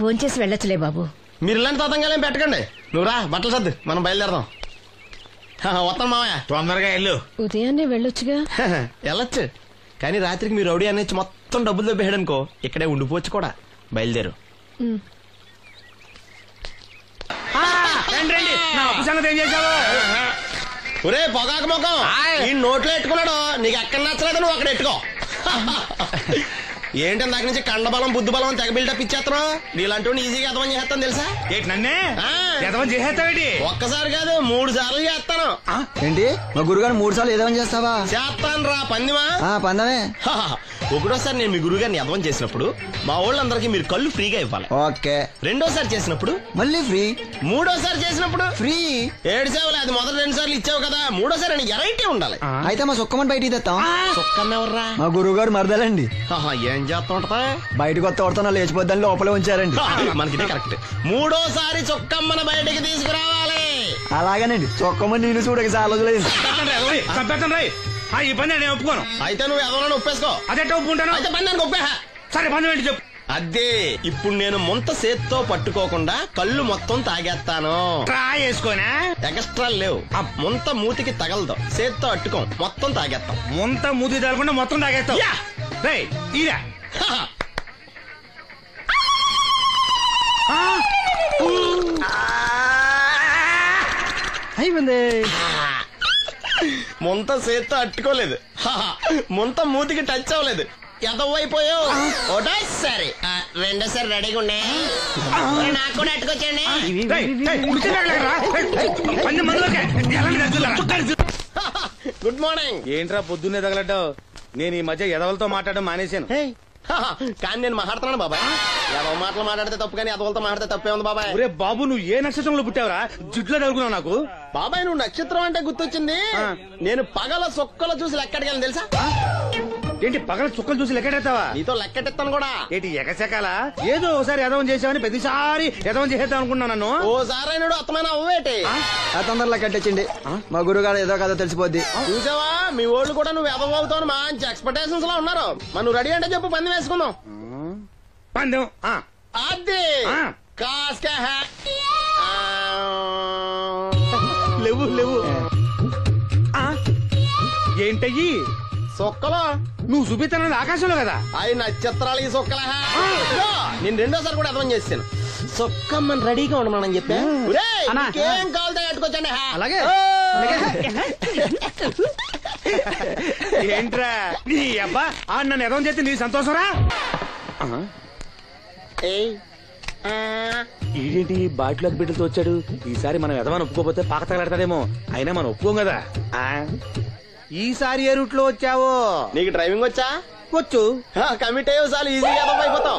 భోంచేసి వెళ్ళొచ్చులే బాబు. మీరు ఇలాంటి తతంగాలేం పెట్టకండి. నువ్వు రా, బట్టలు సర్దు, మనం బయలుదేరదాం. వస్తాం మామయ్య. తొందరగా వెళ్ళు. ఉదయాన్నే వెళ్ళొచ్చుగా. వెళ్ళొచ్చు, కానీ రాత్రికి మీరు రౌడీ అనేది మొత్తం డబ్బులు దొబ్బేయడం అనుకో, ఇక్కడే ఉండిపోవచ్చు కూడా. బయలుదేరు. ఒరే పొగాకు ముఖం, ఈ నోట్లో ఎట్టుకున్నాడు. నీకు ఎక్కడ నచ్చలేదు, నువ్వు అక్కడ ఎట్టుకో. ఏంటి దాకా నుంచి కండబలం బుద్ధి బలం తెగ బిల్డప్ ఇచ్చేస్తున్నావు. నీలాంటి ఈజీగా ఎదవని చేస్తాను తెలుసా? ఏంటి నన్నే ఎదవని చేసేస్తావేంటి? ఒక్కసారి కాదు 3 సార్లు చేస్తాను. ఏంటి మా గురుగారు 3 సార్లు ఎదవని చేస్తావా? చేస్తాను రా పందిమా. పందమే. ఒకటోసారి నేను మీ గురుగారిని ఎదవని చేసినప్పుడు మా వాళ్ళందరికీ మీరు కళ్ళు ఫ్రీగా ఇవ్వాలి. ఓకే. రెండోసారి చేసినప్పుడు మళ్ళీ ఫ్రీ. మూడోసారి చేసినప్పుడు ఫ్రీ. 7 సేవలు అది మొదటి 2 సార్లు ఇచ్చావు కదా, మూడోసారి ఎరైటీ ఉండాలి. అయితే మా సుక్కమని బయటికి తెస్తాం. సుక్కమ్మెవర్రా? మా గురువు గారు మరదలండి. ఏం చేస్తా ఉంటదా? బయటకు వస్తే కొడతా లేచిపోద్దని లోపలే ఉంచారండి. మనకి కరెక్ట్. మూడోసారి చొక్కమ్మని బయటికి తీసుకురావాలి. అలాగేనండి. చొక్కమని నేను చూడక చాలా రోజులైంది. ఈ పని నేను ఒప్పుకోను. అయితే నువ్వు ఎవరైనా ఒప్పేసుకో. అదే ఒప్పుకుంటాను. అయితే పని దానికి ఒప్పేహ. సరే పని ఏంటి చెప్పు. అదే ఇప్పుడు నేను ముంత చేత్తో పట్టుకోకుండా కళ్ళు మొత్తం తాగేస్తాను. ట్రై చేసుకోనా? ఎక్స్ట్రా లేవు. ముంత మూతికి తగలదు, చేత్తో అట్టుకోం, మొత్తం తాగేస్తాం. ముంత మూతి తగలకుండా మొత్తం తాగేస్తాం. ఇదా అయిపోయింది. ముంత చేత్తో అట్టుకోలేదు, ముంత మూతికి టచ్ అవ్వలేదు, ఎదవైపోయావు. ఒకటోసారి రెండోసారి రెడీగా ఉండే. నాకు కూడా అట్టుకొచ్చండి. Good morning. ఏంట్రా పొద్దున్నే తగలడ్డావు? నేను ఈ మధ్య ఎదవలతో మాట్లాడడం మానేశాను. కానీ నేను మాట్లాడుతున్నాను బాబాయ్. ఎదవ మాటలు మాట్లాడితే తప్పు, కానీ ఎదవలతో మాట్లాడితే తప్పే ఉంది బాబాయ్. ఒరే బాబు, నువ్వు ఏ నక్షత్రంలో పుట్టావురా? జుట్లో తగులుకున్నావు నాకు. బాబాయ్ నువ్వు నక్షత్రం అంటే గుర్తొచ్చింది. నేను పగల సొక్కలు చూసి లెక్కడికి తెలుసా? ఏంటి పగల చుక్కలు చూసి లెక్కెడతావా? నీతో లెక్కెట్టిస్తాను కూడా. ఏంటి ఎగసెకాల? ఏదో ఒకసారి ఎదవం చేసావని ప్రతిసారి ఎదవం చేసేద్దాం అనుకున్నా నన్ను. ఓసారి అయినాడు అత్తమైన అవ్వేటి. తొందరలో కట్టించండి. మా గురుగారు ఏదో కదా తెలిసిపోద్ది. చూసావా, మీ వాళ్ళు కూడా నువ్వు ఎదవ అవుతావు మంచి ఎక్స్పెక్టేషన్స్ లో ఉన్నారు. నువ్వు రెడీ అంటే చెప్పు, పందెం వేసుకుందాం. పందెం అది కాస్క లేవు లేవు. ఏంటయ్యి సొక్కలో నువ్వు చూపిస్తానది ఆకాశంలో కదా? అవి నక్షత్రాలు ఈ సొక్కల. నేను రెండోసారి కూడా అర్థం చేస్తాను. సొక్కమ్మని రెడీగా ఉండమని చెప్పా. ఏం కావాలితే కట్టుకోవచ్చండి. అలాగే. ఏంట్రా నీ అబ్బా నన్ను ఎదవం చేస్తే నీ సంతోషరా? ఈడేంటి బాటిలోకి బిడ్డలతో వచ్చాడు? ఈసారి మనం ఎదవని ఒప్పుకోపోతే పాక తగలాడతాడేమో. అయినా మనం ఒప్పుకోం కదా. ఈసారి ఏ రూట్ లో వచ్చావో? నీకు డ్రైవింగ్ వచ్చా? వచ్చు. కమిట్ అయ్యే సార్లు ఈజీగా అయిపోతాం.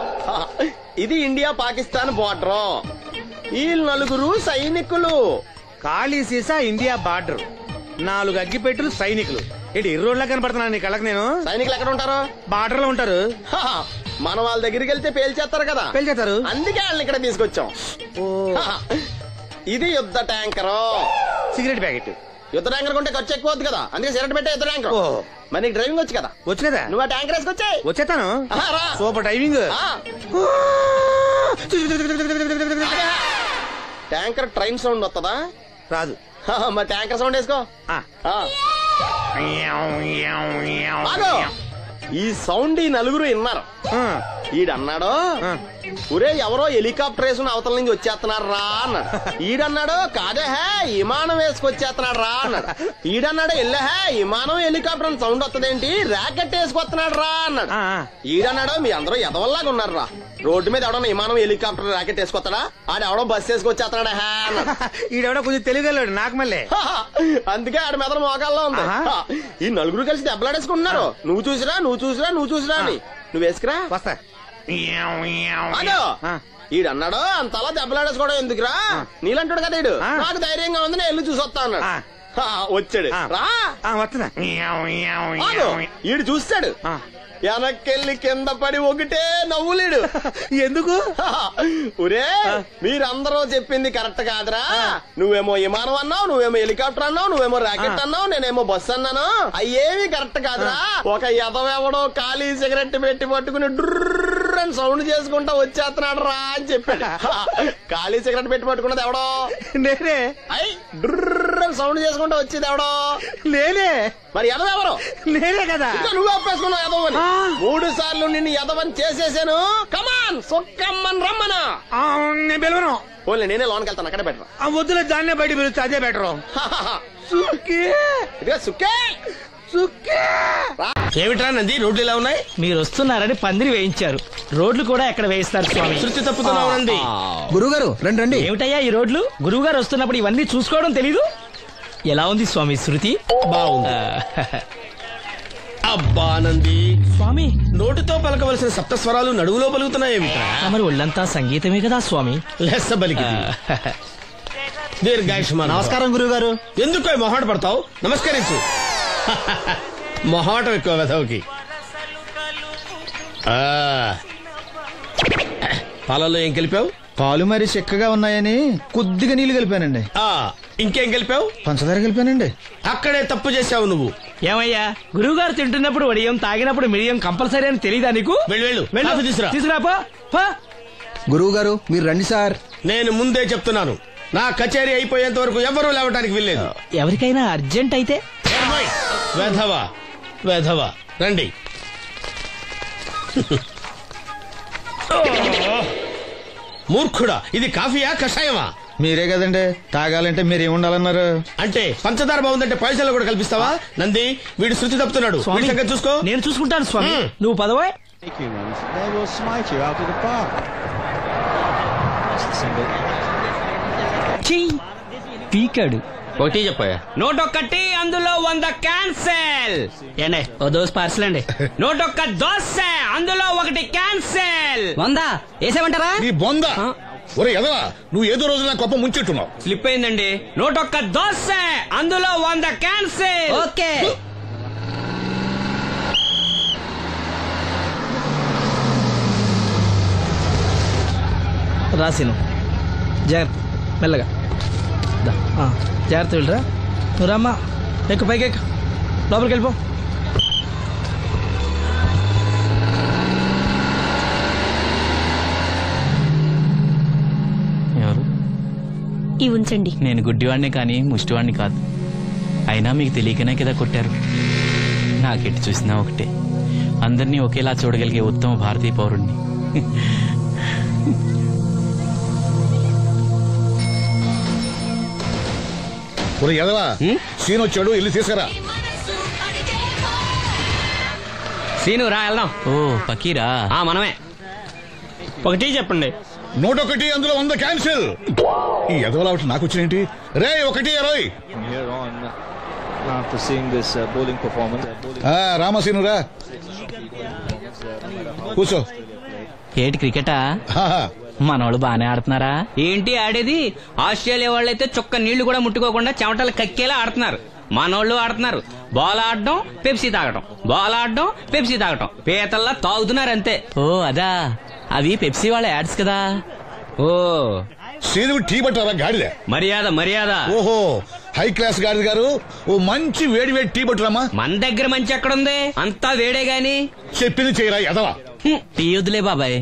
ఇది ఇండియా పాకిస్తాన్ బోర్డర్. ఈ 4 సైనికులు. ఖాళీ సీసా ఇండియా బార్డర్, 4 అగ్గిపెట్టులు సైనికులు. ఏంటి ఇర్రోడ్లా కనపడుతున్నా నీ కళ్ళకి నేను? సైనికులు ఎక్కడ ఉంటారు? బార్డర్ లో ఉంటారు. మనం వాళ్ళ దగ్గరికి వెళ్తే పేల్చేస్తారు కదా. పేల్చేస్తారు. అందుకే వాళ్ళని ఇక్కడ తీసుకొచ్చాం. ఇది యుద్ధ ట్యాంకర్. Cigarette packet. యుద్ధ ట్యాంకర్ కొంటే ఖర్చు ఎక్కువ అవుతుంది కదా, అందుకే సిగరెట్ పెట్టే యుద్ధ ట్యాంకర్. మరి నీకు డ్రైవింగ్ వచ్చు కదా? వచ్చు కదా. నువ్వు ఆ ట్యాంకర్ వేసుకొచ్చాయి. వచ్చేస్తాను. Super driving. Tanker train sound వస్తుందా? రాదు. మరి ట్యాంకర్ సౌండ్ వేసుకో. ఈ సౌండ్ ఈ 4 విన్నారు. ఈడన్నాడు, ఒరే ఎవరో హెలికాప్టర్ వేసుకుని అవతల నుంచి వచ్చేస్తున్నారు రా అన్నాడు. ఈడన్నాడు, కాదే విమానం వేసుకొచ్చేస్తున్నాడు రా అన్నాడు. ఈడన్నాడు, ఎల్లహే విమానం హెలికాప్టర్ అని సౌండ్ వస్తుందేంటి, ర్యాకెట్ వేసుకొస్తున్నాడు రా అన్నాడు. ఈడన్నాడు, మీ అందరూ ఎదవల్లాగా ఉన్నారు రా, రోడ్డు మీద ఎవడన్నా విమానం హెలికాప్టర్ ర్యాకెట్ వేసుకొస్తాడా? ఆడెవడో బస్సు వేసుకొచ్చేస్తున్నాడా అన్నాడు. ఈడెవడో కొంచెం తెలియగలడు నాకు మళ్ళీ. అందుకే ఆడ మీద మోకాల్లో ఉంది. ఈ 4 కలిసి దెబ్బలాడేసుకుంటున్నారు. నువ్వు చూసిరా అని. నువ్వు వేసుకురా. వస్తా. ఈడన్నాడు, అంతలా దెబ్బలాడేసుకోవడం ఎందుకురా, నీలంటాడు కదా ఈడు. నాకు ధైర్యంగా ఉంది, నేను వెళ్ళి చూసి వస్తా అన్నాడు. వచ్చాడు రా. వస్తున్నా. ఈడు చూస్తాడు, వెనక్కెళ్ళి కింద పడి ఒకటే నవ్వులేడు. ఎందుకు? ఒరే మీరందరూ చెప్పింది కరెక్ట్ కాదురా. నువ్వేమో విమానం అన్నావు, నువ్వేమో హెలికాప్టర్ అన్నావు, నువ్వేమో రాకెట్ అన్నావు, నేనేమో బస్సు అన్నాను. అయ్యేవి కరెక్ట్ కాదురా. ఒక ఎదవెవడో ఖాళీ సిగరెట్ పెట్టి పట్టుకుని డ్రర్ డుర్రని సౌండ్ చేసుకుంటా వచ్చేస్తున్నాడు రా అని చెప్పాడు. ఖాళీ సిగరెట్ పెట్టి పట్టుకున్నది ఎవడో? నేనే. అయ్ డుర్రని సౌండ్ చేసుకుంటా వచ్చేది ఎవడో? నేనే. మరి ఎదవెవరు? నేనే కదా. నువ్వు ఒప్పేసుకున్నావు ఎదవని. 3 సార్లు నిన్ను ఎదవని చేసేసాను. కమాన్ సుక్కమ్మని రమ్మను. నేను పిలవను. ఓన్లీ నేనే లోన్కి వెళ్తాను, అక్కడే బెటర్. వద్దులే, దాన్నే బయట పిలుస్తా, అదే బెటరు. ఇదిగా సుక్కే సుక్కే. ఏమిట్రా నంది, రోడ్లు ఇలా ఉన్నాయి? మీరు వస్తున్నారని పందిరి వేయించారు. రోడ్లు కూడా ఎక్కడ వేయిస్తారు స్వామి? శృతి తప్పుతున్నావు నంది. గురుగారు రండి రండి. ఏమిటయ్యా ఈ రోడ్లు? గురువు గారు వస్తున్నప్పుడు ఇవన్నీ చూసుకోవడం తెలీదు? ఎలా ఉంది స్వామి శృతి? బాగుంది. అబ్బా నంది, స్వామి నోటితో పలకవలసిన సప్తస్వరాలు నడువులో పలుకుతున్నాయేమిట్రా? మరి ఒళ్ళంతా సంగీతమే కదా స్వామి. లెస్స బలికి దీర్ఘాయుష్మాన్. నమస్కారం గురుగారు. ఎందుకు మొహాట పడతావు? నమస్కరించు. మొహాటం ఎక్కువ వెధవుకి. పాలల్లో ఏం కలిపావు? పాలు మరి చిక్కగా ఉన్నాయని కొద్దిగా నీళ్లు కలిపానండి. ఇంకేం కలిపావు? పంచదార కలిపానండి. అక్కడే తప్పు చేశావు నువ్వు. ఏమయ్యా, గురువు గారు తింటున్నప్పుడు వడియం, తాగినప్పుడు మిడియం కంపల్సరీ అని తెలీదా నీకు? వెళ్ళు కాఫీ తీసురా. తీసుకురాపో. గురువు గారు మీరు రండి సార్. నేను ముందే చెప్తున్నాను, నా కచేరీ అయిపోయేంత వరకు ఎవరూ లేవటానికి వెళ్ళలేదు. ఎవరికైనా అర్జెంట్ అయితే వెధవా వెధవా రండి. మూర్ఖుడా, ఇది కాఫీయా కషాయమా? మీరే కదండి తాగాలంటే మీరేముండాలన్నారు? అంటే పంచదార బాగుందంటే పైసలు కూడా కల్పిస్తావా? నంది, వీడు శృతి తప్పుతున్నాడు. వీడి సంగతి చూసుకో. నేను చూసుకుంటాను స్వామి, నువ్వు పదవే. పీకాడు. ఒకటి చెప్పాయా? 101 అందులో 100 క్యాన్సెల్. ఏండే ఓ దోస్ పార్సల్ అండి. 101 దోశ అందులో 1 క్యాన్సెల్. 100 వేసేమంటారా? నీ బొంద. ఒరే ఎదవా, నువ్వు ఏదో రోజు నా గొప్ప ముంచెట్టున్నావు. స్లిప్ అయిందండి. 101 దోశ అందులో 100 క్యాన్సెల్. ఓకే. రాసిను జాగ్రత్త, మెల్లగా జాగ్రత్త వెళ్ళరా. నువ్వు రామ్మా, ఎక్కు పైకి ఎక్కు, లోపలికి వెళ్ళిపో. ఎవరు? ఇవి ఉంచండి. నేను గుడ్డివాడిని కానీ ముష్టివాడిని కాదు. అయినా మీకు తెలియకనే కదా కొట్టారు. నాకెట్టి చూసినా ఒకటే, అందరినీ ఒకేలా చూడగలిగే ఉత్తమ భారతీయ పౌరుణ్ణి. ఒరే ఎదవా, సీన్ వచ్చాడు, ఇల్లు తీసుకురా. సీను రా వెళ్దాం. ఓ పకీరా, మనమే. ఒకటి చెప్పండి. 101 అందులో 100 క్యాన్సిల్. ఈ ఎదవలా ఒకటి నాకు వచ్చినేంటి? రే 120. రామసీను రా, కూర్చో. ఏటి క్రికెటా? మనోళ్ళు బానే ఆడుతున్నారా? ఏంటి ఆడేది? ఆస్ట్రేలియా వాళ్ళైతే చుక్క నీళ్లు కూడా ముట్టుకోకుండా చెమటలు కక్కేలా ఆడుతున్నారు. మనోళ్ళు ఆడుతున్నారు బాల్ ఆడడం, పెప్సీ తాగటం, బాల్ ఆడడం, పెప్సీ తాగటం, పీతల్లా తాగుతున్నారు అంతే. ఓ అదా, అవి పెప్సీ వాళ్ళ యాడ్స్ కదా. ఓ సీను టీ పట్టారా గాడిద? మర్యాద మర్యాద. ఓహో, హై క్లాస్ గాడిద గారు, ఓ మంచి వేడి వేడి టీ పట్టురామా. మన దగ్గర మంచి ఎక్కడుంది, అంతా వేడే గాని. చెప్పింది చేయరా ఎదవా. టీ వద్దులే బాబాయ్,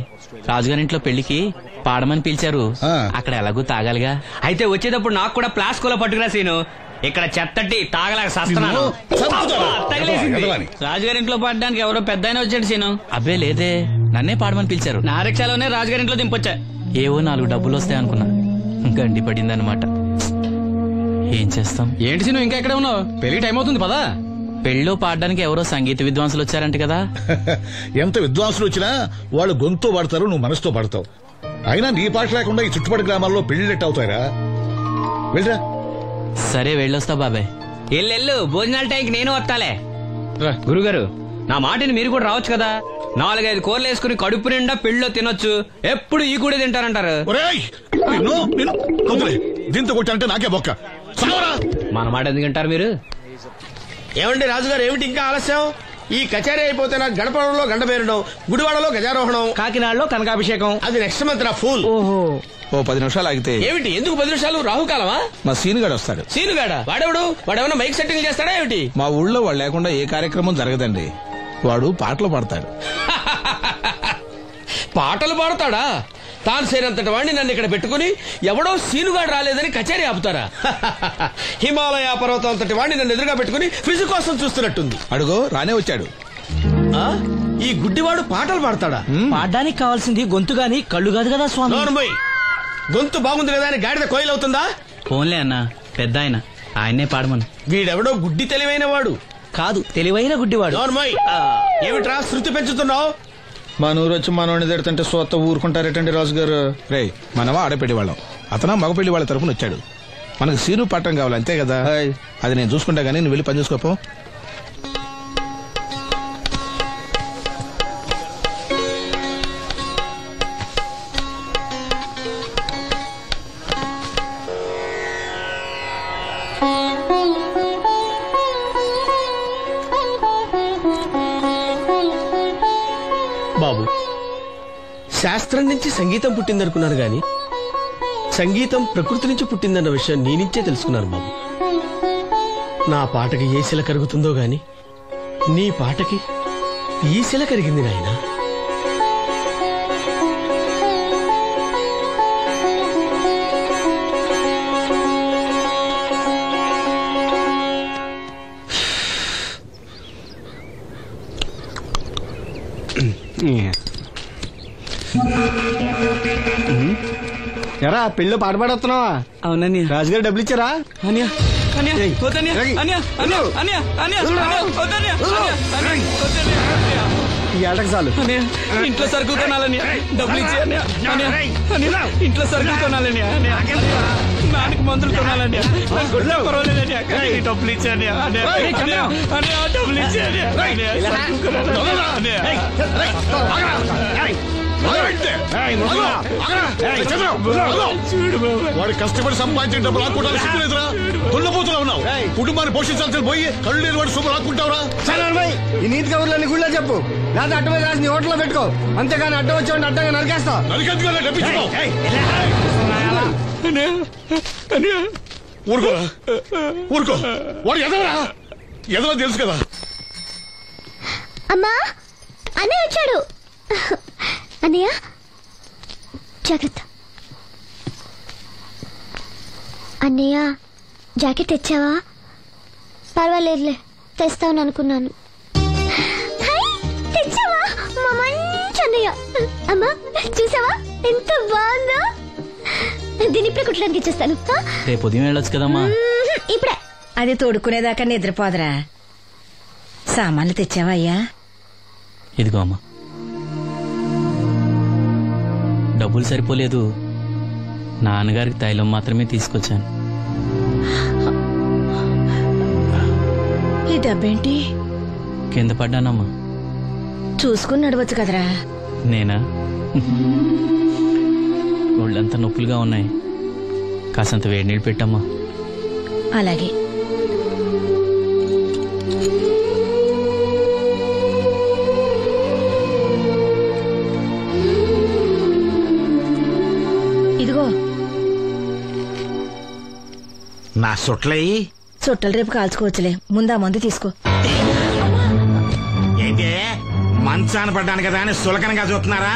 రాజుగారింట్లో పెళ్లికి పాడమని పిలిచారు, అక్కడ ఎలాగూ తాగాలిగా. అయితే వచ్చేటప్పుడు నాకు కూడా ప్లాస్కోలో పట్టుకురా సీను. ఇక్కడ చెత్తటి తాగలేక సస్తున్నాను. రాజుగారింట్లో పాడడానికి ఎవరో పెద్ద వచ్చాడు సీను. అబ్బే లేదే, నన్నే పాడమని పిలిచారు. నా రిక్షాలోనే రాజుగారింట్లో దింపొచ్చా. ఏవో 4 డబ్బులు వస్తాయి అనుకున్నా, గండి పడింది అనమాట. ఏం చేస్తాం? ఏంటి సీను ఇంకా ఎక్కడ ఉన్నావు? పెళ్లి టైం అవుతుంది పదా. పెళ్ళిలో పాడడానికి ఎవరో సంగీత విద్వాంసులు వచ్చారంట కదా. ఎంత విద్వాంసులు వచ్చినా వాళ్ళు గొంతు పడతారు, నువ్వు మనసుతో పడతావు. అయినా నీ పాట లేకుండా ఈ చుట్టుపక్కల గ్రామాల్లో పెళ్లిళ్ళెట్ అవుతాయిరా. వెళ్ళరా. సరే వెళ్ళొస్తా బాబాయ్. ఎల్లెళ్ళు, భోజనాల టైంకి నేను వస్తాలే. గురుగారు, నా మాటని మీరు కూడా రావచ్చు కదా. 4-5 కూరలు వేసుకుని కడుపు నిండా పెళ్ళిలో తినొచ్చు. ఎప్పుడు ఈ కూడా తింటారంటారు. దీంతో కొట్టాలంటే నాకే బొక్క. మన మాట ఎందుకంటారు మీరు? ఏమండి రాజుగారు, ఏమిటి ఇంకా ఆలస్యం? ఈ కచేరీ అయిపోతే నాకు గడపడంలో గంట పేరడం, గుడివాడలో గజారోహణం, కాకినాడలో కనకాభిషేకం. అది నెక్స్ట్ మంత్ నా ఫుల్. ఓహో, ఓ 10 నిమిషాలు ఆగితే. ఏమిటి, ఎందుకు 10 నిమిషాలు? రాహుకాలమా? మా సీనుగాడు వస్తాడు. సీనుగాడా? వాడేమన్నా మైక్ సెట్టింగ్ చేస్తాడా ఏమిటి? మా ఊళ్ళో వాడు లేకుండా ఏ కార్యక్రమం జరగదండి. వాడు పాటలు పాడతాడు. పాటలు పాడతాడా? తాను సేనంతటి వాడిని నన్ను ఇక్కడ పెట్టుకుని ఎవడో సీనుగాడు రాలేదని కచేరీ ఆపుతారా? హిమాలయ పర్వతం అంతటి వాడిని నన్ను ఎదురుగా పెట్టుకుని ఫ్రిజ్ కోసం చూస్తున్నట్టుంది. అడుగో రానే వచ్చాడు. ఈ గుడ్డివాడు పాటలు పాడతాడా? పాడడానికి కావాల్సింది గొంతు గాని కళ్ళు కాదు కదా స్వామి. నోర్మోయ్, గొంతు బాగుంది కదా అని గాడిద కోయిలవుతుందా? ఫోన్లే అన్న, పెద్ద ఆయన్నే పాడమను. వీడెవడో గుడ్డి తెలివైన వాడు కాదు, తెలివైన గుడ్డివాడు. నోర్మోయ్, ఏమిట్రా శృతి పెంచుతున్నావు? మన ఊరు వచ్చి మనోడిని తిడుతుంటే సొత్త ఊరుకుంటారేటండి రాజు గారు. రే, మనవా ఆడపెళ్లి వాళ్ళం, అతను మగపెళ్లి వాళ్ళ తరఫున వచ్చాడు. మనకు సీను పట్టం కావాలి అంతే కదా. అది నేను చూసుకుంటా గానీ నువ్వు వెళ్ళి పని చూసుకోపో. బాబు, శాస్త్రం నుంచి సంగీతం పుట్టిందనుకున్నాను గాని సంగీతం ప్రకృతి నుంచి పుట్టిందన్న విషయం నీ నుంచే తెలుసుకున్నాను బాబు. నా పాటకి ఏ శిల కరుగుతుందో గాని నీ పాటకి ఈ శిల కరిగింది నాయనా. ఎరా పెళ్ళి పాట పాడుతున్నావా? అవునని రాజుగారు డబ్బులు ఇచ్చారా? ఈ ఏటకు చాలు. ఇంట్లో సరుకులు కొనాలని డబ్బులు ఇచ్చి ఇంట్లో సరుకులు కొనాలని నాన్నకి మందులు కొనాలని పర్వాలేదని డబ్బులు ఇచ్చాను. డబ్బులు ఇచ్చాను. వాడి కష్టపడి సంపాదించిన డబ్బులు ఆకుంటారు సిగ్గులేదురా? దున్నపోతున్నా ఉన్నావు. కుటుంబాన్ని పోషించాల్సిన పోయి కళ్ళు లేని వాడి సొమ్ము ఆకుంటావురా? ఈ నీతి కబుర్లన్నీ గుళ్ళో చెప్పు, లేదా అడ్డమే రాసి నీ హోటల్లో పెట్టుకో. అంతేగాని అడ్డం వచ్చేవాడిని అడ్డంగా నరికేస్తా. నరికెందుకు డబ్బిచ్చుకో. ఊరుకోరా, ఊరుకో. వాడు ఎదవరా? ఎదవ తెలుసు కదా. అమ్మా, అన్నయ్య వచ్చాడు. అన్నయ్య జాగ్రత్త. అన్నయ్య జాకెట్ తెచ్చావా? పర్వాలేదులే, తెస్తావని అనుకున్నాను. తెచ్చావా? మా మంచి అన్నయ్య. అమ్మా చూసావా ఎంత బాగుందో? దీన్ని ఇప్పుడే కుట్టడానికి ఇచ్చేస్తాను. రేపు ఉదయం వెళ్ళొచ్చు కదమ్మా. ఇప్పుడే. అది తోడుకునేదాకా నిద్రపోదరా. సామాన్లు తెచ్చావా అయ్యా? ఇదిగో అమ్మా. డబ్బులు సరిపోలేదు, నాన్నగారికి తైలం మాత్రమే తీసుకొచ్చాను. ఈ డబ్బేంటి? కింద పడ్డానమ్మా. చూసుకుని నడవచ్చు కదరా. నేనా? ఒళ్ళంతా నొప్పులుగా ఉన్నాయి, కాసంత వేడి నీళ్ళు పెట్టమ్మా. అలాగే. ఇదిగో నా సొట్లయి చుట్టలు రేపు కాల్చుకోవచ్చులే, ముందా మందు తీసుకో. ఏంటే మంచాన పడ్డాను కదా అని సులకనగా చూస్తున్నారా?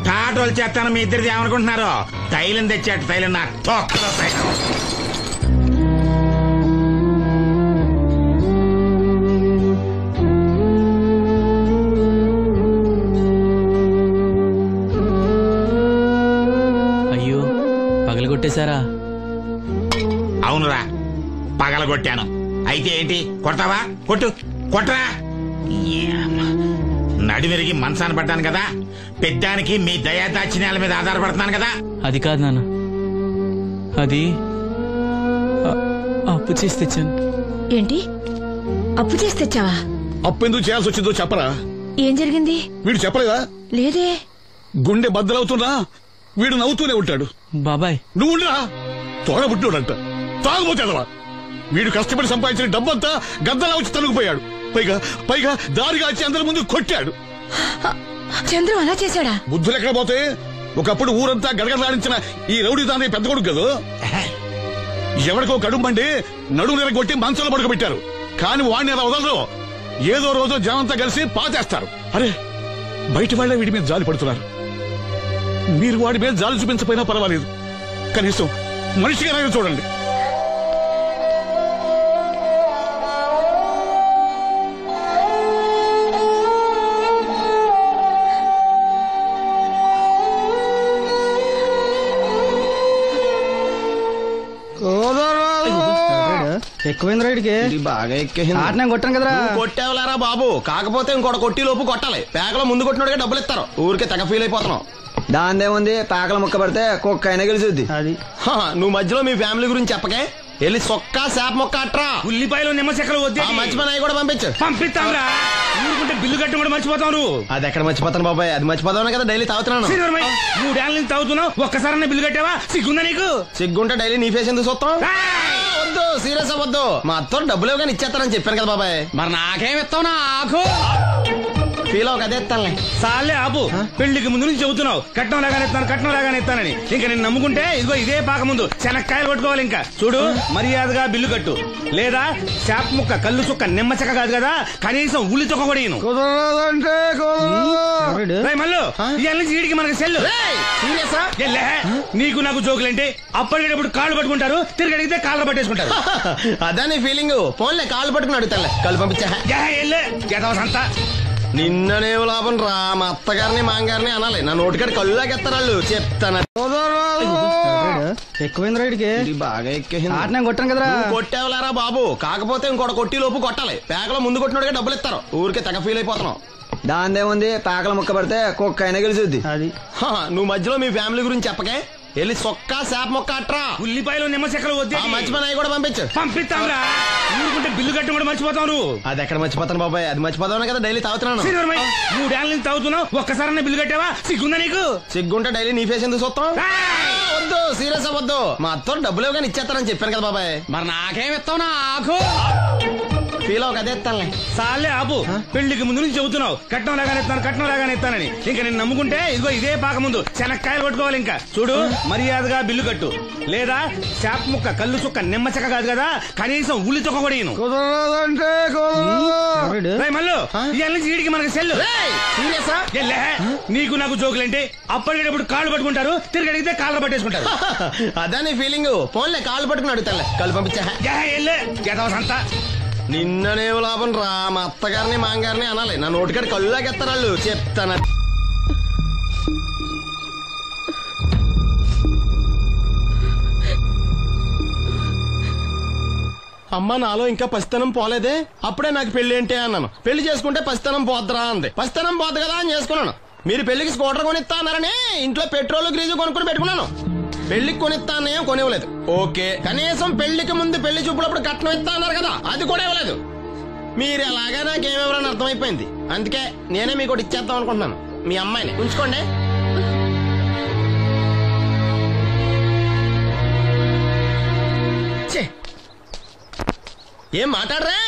టాటోలు చేస్తాను మీ ఇద్దరిది ఏమనుకుంటున్నారు? తైలం తెచ్చాడు, తైలం నా తొక్కలో తైలం. అయ్యో, పగలగొట్టేశారా? అవునురా, పగలగొట్టాను. అయితే ఏంటి, కొడతావా? కొట్టు, కొట్టరా. నడివిరిగి మంచాన పడ్డాను కదా, పెద్దానికి మీ దయాదాచిన్యాల మీద ఆధారపడుతున్నాను కదా. అది కాదు నాన్న, అది అప్పు చేసి తెచ్చాను. ఏంటి అప్పు చేసి తెచ్చావా? అప్పు ఎందుకు చేయాల్సి వచ్చిందో చెప్పరా? ఏం జరిగింది? వీడు చెప్పలేదా? లేదే. గుండె బద్దలవుతున్నా వీడు నవ్వుతూనే ఉంటాడు. బాబాయ్ నువ్వు ఉండరా, తోడబుట్టినోడంట, తాగుపోతేదవా. వీడు కష్టపడి సంపాదించిన డబ్బంతా గద్దలా వచ్చి తనుకుపోయాడు. పైగా పైగా దారిగా వచ్చి అందరి ముందు కొట్టాడు. చంద్రం అలా చేశాడా? బుద్ధులు ఎక్కడ పోతే, ఒకప్పుడు ఊరంతా గడగడలాడించిన ఈ రౌడీ దాని పెద్ద కొడుకు కదా. ఎవరికో కడుంబండి నడుము నిరగొట్టి మంచంలో పడుకోబెట్టారు. కాని వాడిని అలా వదలరు. ఏదో రోజు జనంతా కలిసి పాతేస్తారు. అరే, బయట వాళ్ళే వీడి మీద జాలి పడుతున్నారు. మీరు వాడి మీద జాలి చూపించకపోయినా పర్వాలేదు, కనీసం మనిషిగా చూడండి. ఎక్కువైంది రైడ్కి బాగా ఎక్కేసింది. ఆటనే కొట్టాను కదరా. కొట్టేవలేరా బాబు, కాకపోతే ఇంకోటి కొట్టి లోపు కొట్టాలి. పేకలో ముందు కొట్టినోడిగా డబ్బులు ఇస్తారు. ఊరికే తెగ ఫీల్ అయిపోతున్నావు. దాందేముంది, పేకల ముక్క పడితే కుక్క అయినా గెలిచుద్ది. అది నువ్వు మధ్యలో మీ ఫ్యామిలీ గురించి చెప్పకే. వెళ్ళి సొక్క శాప మొక్క అట్రా. ఉల్లిపాయలు నిమ్మచెక్కలు వద్దే. మంచి పని కూడా పంపించు. పంపిస్తాంరా. ఊరుకుంటే బిల్లు కట్టి కూడా మర్చిపోతావు. అది ఎక్కడ మర్చిపోతాను బాబాయ్, అది మర్చిపోతాను కదా డైలీ తాగుతున్నాను. 3 ఏళ్ళ నుంచి తాగుతున్నావు, ఒక్కసారి బిల్లు కట్టావా? సిగ్గుందా నీకు? సిగ్గుంటే డైలీ నీ ఫేస్ ఎందుకు చూస్తాం? వద్దు, సీరియస్ అవ్వద్దు. మా అత్తో డబ్బులు ఇవ్వగానే ఇచ్చేస్తారని చెప్పాను కదా బాబాయ్. మరి నాకేం ఇస్తావు? నాకు ఫీల్ అవ్వక అదే ఇస్తానులే. సాలే ఆపు. పెళ్లికి ముందు నుంచి చెబుతున్నావు కట్నం లాగానే ఇస్తాను, కట్నం లాగానే ఇస్తానని. ఇంకా నేను నమ్ముకుంటే ఇదిగో ఇదే పాక ముందు శనక్కాయలు కొట్టుకోవాలి. ఇంకా చూడు, మర్యాదగా బిల్లు కట్టు, లేదా చేప ముక్క కళ్ళు చుక్క నిమ్మ చెక్క కాదు కదా, కనీసం ఉల్లి చుక్క కూడా ఇయ్యను. మళ్ళీ ఇవాళ నుంచి వీడికి మనకి సెల్లు. నీకు నాకు జోకులంటే అప్పటికేటప్పుడు కాళ్ళు పట్టుకుంటారు, తిరిగి అడిగితే కాళ్ళు పట్టేసుకుంటారు. అదే నీ ఫీలింగ్. ఫోన్లే కాళ్ళు పట్టుకుని అడుగుతానులే, కళ్ళు పంపించా. అంతా నిన్ననే లాభం రా. మా అత్తగారిని మాంగారిని అనాలి, నా నోటికాడ కళ్ళు లాగెత్తారు వాళ్ళు. చెప్తాను. ఎక్కువైంది రైడ్కి బాగా ఎక్కేసింది. ఆటనే కొట్టాను కదరా. కొట్టేవలేరా బాబు, కాకపోతే ఇంకోటి కొట్టి లోపు కొట్టాలి. పేకలో ముందు కొట్టినోడిగా డబ్బులు ఇస్తారు. ఊరికే తెగ ఫీల్ అయిపోతున్నావు. దాందేముంది, పేకల ముక్క పడితే కుక్క అయినా గెలిచుద్ది. అది నువ్వు మధ్యలో మీ ఫ్యామిలీ గురించి చెప్పకే. వెళ్ళి సొక్క శాప మొక్క అట్రా. ఉల్లిపాయలు నిమ్మచెక్కలు వద్దే. మంచి పని కూడా పంపించు. పంపిస్తాంరా. ఊరుకుంటే బిల్లు కట్టి కూడా మర్చిపోతావు. అది ఎక్కడ మర్చిపోతాను బాబాయ్, అది మర్చిపోతాను కదా డైలీ తాగుతున్నాను. 3 ఏళ్ళ నుంచి తాగుతున్నావు, ఒక్కసారి బిల్లు కట్టావా? సిగ్గుందా నీకు? సిగ్గుంటే డైలీ నీ ఫేస్ ఎందుకు చూస్తాం? వద్దు, సీరియస్ అవ్వద్దు. మా అత్తో డబ్బులు ఇవ్వగానే ఇచ్చేస్తారని చెప్పాను కదా బాబాయ్. మరి నాకేం ఇస్తావు? నాకు ఫీల్ అవ్వక అదే ఇస్తానులే. సాలే ఆపు. పెళ్లికి ముందు నుంచి చెబుతున్నావు కట్నం లాగానే ఇస్తాను, కట్నం లాగానే ఇస్తానని. ఇంకా నేను నమ్ముకుంటే ఇదిగో ఇదే పాక ముందు శనక్కాయలు కొట్టుకోవాలి. ఇంకా చూడు, మర్యాదగా బిల్లు కట్టు, లేదా చేప ముక్క కళ్ళు చుక్క నిమ్మ చెక్క కాదు కదా, కనీసం ఉల్లి చుక్క కూడా ఇయ్యను. మళ్ళీ ఇవాళ నుంచి వీడికి మనకి సెల్లు. నీకు నాకు జోకులంటే అప్పటికేటప్పుడు కాళ్ళు పట్టుకుంటారు, తిరిగి అడిగితే కాళ్ళు పట్టేసుకుంటారు. అదే నీ ఫీలింగ్. ఫోన్లే కాళ్ళు పట్టుకుని అడుగుతానులే, కళ్ళు పంపించా. అంతా నిన్ననే లాభం రా. మా అత్తగారిని మాంగారిని అనాలి, నా నోటికాడ కళ్ళు లాగెత్తారు వాళ్ళు. చెప్తాను. అమ్మ నాలో ఇంకా పసితనం పోలేదే, అప్పుడే నాకు పెళ్లి ఏంటి అన్నాను. పెళ్లి చేసుకుంటే పసితనం పోద్దురా అంది. పసితనం పోద్దు కదా అని చేసుకున్నాను. మీరు పెళ్లికి స్కూటర్ కొనిస్తా అన్నారని ఇంట్లో పెట్రోల్ గ్రీజు కొనుక్కుని పెట్టుకున్నాను. పెళ్లికి కొనిస్తా అన్నయ్య కొనివ్వలేదు. ఓకే, కనీసం పెళ్లికి ముందు పెళ్లి చూపులప్పుడు కట్నం ఇస్తా అన్నారు కదా, అది కూడా ఇవ్వలేదు. మీరు ఎలాగా నాకేమెవరని అర్థమైపోయింది. అందుకే నేనే మీకు ఇచ్చేద్దాం అనుకుంటున్నాను. మీ అమ్మాయిని ఉంచుకోండి. ఏం మాట్లాడరా?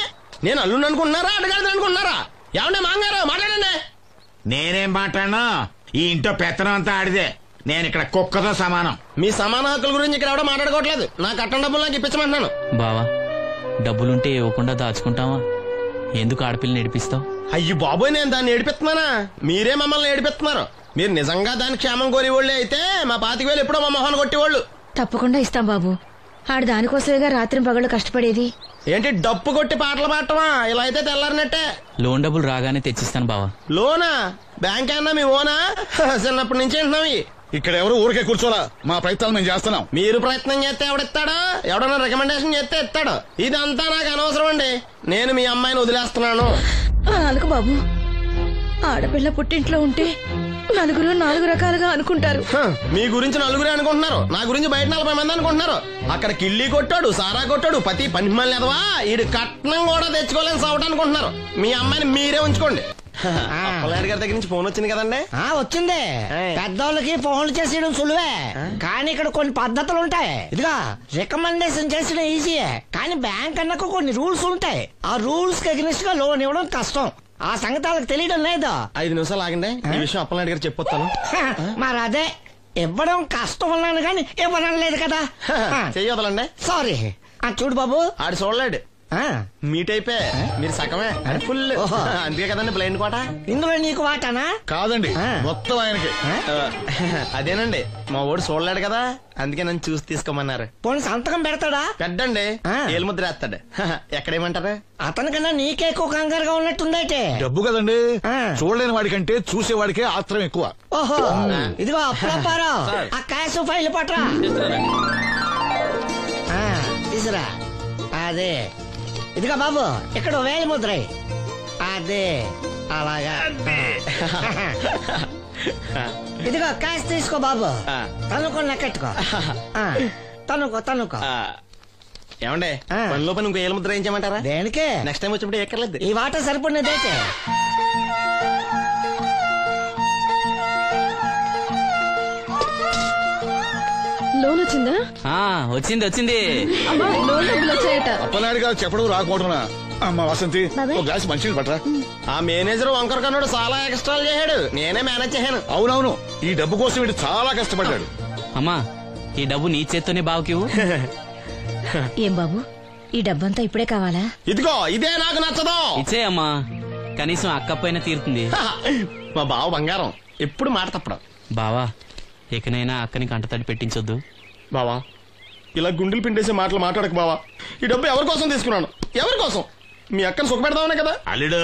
నేను అల్లుండి అనుకుంటున్నారా, అడగాలి అనుకుంటున్నారా? ఏమన్నా మాంగారు మాట్లాడండి. నేనేం మాట్లాడను, ఈ ఇంట్లో పెత్తనం అంతా ఆడిదే. నేను ఇక్కడ కుక్కతో సమానం. మీ సమాన హక్కుల గురించి ఇక్కడ ఎవడో మాట్లాడుకోవట్లేదు. నా కట్టం డబ్బులు నాకు ఇప్పించమంటున్నాను. బావా, డబ్బులుంటే ఇవ్వకుండా దాచుకుంటావా? ఎందుకు ఆడపిల్లని ఏడిపిస్తావు? అయ్యి బాబోయ్, నేను దాన్ని ఏడిపిస్తున్నానా? మీరే మమ్మల్ని ఏడిపిస్తున్నారు. మీరు నిజంగా దాని క్షేమం కోరేవాళ్ళే అయితే మా 25,000 ఎప్పుడో మా మొహాన్ని కొట్టేవాళ్ళు. తప్పకుండా ఇస్తాం బాబు. ఆడు దానికోసమేగా రాత్రి పగళ్ళు కష్టపడేది. ఏంటి డప్పు కొట్టి పాటలు పాడటమా? ఇలా అయితే తెల్లారినట్టే. లోన్ డబ్బులు రాగానే తెచ్చిస్తాను బావా. లోనా? బ్యాంక్ అన్నా మీ ఓనా? చిన్నప్పటి నుంచి వింటున్నాం. ఇక్కడ ఎవరు ఊరికే కూర్చోలా, మా ప్రయత్నాలు మేము చేస్తున్నాం. మీరు ప్రయత్నం చేస్తే ఎవడిస్తాడా? ఎవడన్నా రికమెండేషన్ చేస్తే ఇస్తాడు. ఇదంతా నాకు అనవసరం అండి. నేను మీ అమ్మాయిని వదిలేస్తున్నాను. అలాగే బాబు, ఆడపిల్ల పుట్టింట్లో ఉంటే నలుగురు 4 రకాలుగా అనుకుంటారు. మీ గురించి నలుగురే అనుకుంటున్నారు, నా గురించి బయట 40 మంది అనుకుంటున్నారు. అక్కడ కిళ్ళి కొట్టాడు, సారా కొట్టాడు, పతి పనిమల్ ఎదవా, ఈడు కట్నం కూడా తెచ్చుకోలేని సవట అనుకుంటున్నారు. మీ అమ్మాయిని మీరే ఉంచుకోండి. అప్పలనాయుడు గారి దగ్గర నుంచి ఫోన్ వచ్చింది కదండి. వచ్చింది. పెద్దోళ్ళకి ఫోన్లు చేసేయడం సులువే, కానీ ఇక్కడ కొన్ని పద్ధతులు ఉంటాయి. ఇదిగా రికమెండేషన్ చేసడం ఈజీయే, కానీ బ్యాంక్ అన్నకు కొన్ని రూల్స్ ఉంటాయి. ఆ రూల్స్ కి అగ్నిస్ట్ గా లోన్ ఇవ్వడం కష్టం. ఆ సంగతి వాళ్ళకి తెలియడం లేదు. 5 నిమిషాలు ఆగండి, ఈ విషయం అప్పలనాయుడు గారు చెప్పొస్తాను. మరి అదే ఇవ్వడం కష్టం ఉన్నాను కానీ ఇవ్వడం లేదు కదా. చెయ్యొదలండి. సారీ. చూడు బాబు, ఆడు చూడలేడు. మీట్ అయిపోయి మీరు సగమే ఫుల్ అందుకే కదండి బ్లైండ్ కోట. ఇందులో నీకు వాటానా? కాదండి, మొత్తం ఆయనకి. అదేనండి మా ఓడు చూడలేడు కదా, అందుకే నన్ను చూసి తీసుకోమన్నారు. పోనీ సంతకం పెడతాడా? పెద్దండి ఏలు ముద్ర వేస్తాడు. ఎక్కడేమంటారు? అతనికన్నా నీకే ఎక్కువ కంగారుగా ఉన్నట్టుందైతే. డబ్బు కదండి, చూడలేని వాడికంటే చూసేవాడికే ఆత్రం ఎక్కువ. ఓహో ఇదిగో అప్పుడప్పారావు, ఆ క్యాష్ ఫైల్ పట్రా. తీసురా. అదే ఇదిగో బాబు, ఇక్కడ వేలి ముద్ర. అదే అలాగా. ఇదిగో క్యాష్ తీసుకో బాబు, తనుకో లెక్కెట్టుకో. తనుకో. ఏమండే పనిలో పని ఇంకో ఏలు ముద్ర ఏం చేయమంటారా? దేనికే? నెక్స్ట్ టైం వచ్చినప్పుడు ఎక్కర్లేదు. ఈ వాట సరిపడినదైతే. లోన్ వచ్చిందా? వచ్చింది. అమ్మా లోన్ డబ్బులు వచ్చాయట. అప్పనాయుడు గారు చెప్పడం రాకపోవడం. అమ్మ వసంతి, ఒక గ్లాస్ మంచినీళ్ళు పట్టరా. ఆ మేనేజర్ వంకర కన్నాడు చాలా ఎక్స్ట్రాలు చేశాడు, నేనే మేనేజ్ చేశాను. అవునవును, ఈ డబ్బు కోసం వీడు చాలా కష్టపడ్డాడు. అమ్మా ఈ డబ్బు నీ చేత్తోనే బావుకి. ఏం బాబు, ఈ డబ్బంతా ఇప్పుడే కావాలా? ఇదిగో ఇదే నాకు నచ్చదు. ఇచ్చే అమ్మా, కనీసం అక్క పైన తీరుతుంది. మా బావ బంగారం, ఎప్పుడు మాట తప్పడం. బావా ఇకనైనా అక్కని కంటతడి పెట్టించొద్దు. బావా ఇలా గుండెలు పిండేసే మాటలు మాట్లాడక బావా. ఈ డబ్బు ఎవరి కోసం తీసుకున్నాను? ఎవరి కోసం? మీ అక్కను సుఖపెడదామనే కదా. అల్లుడు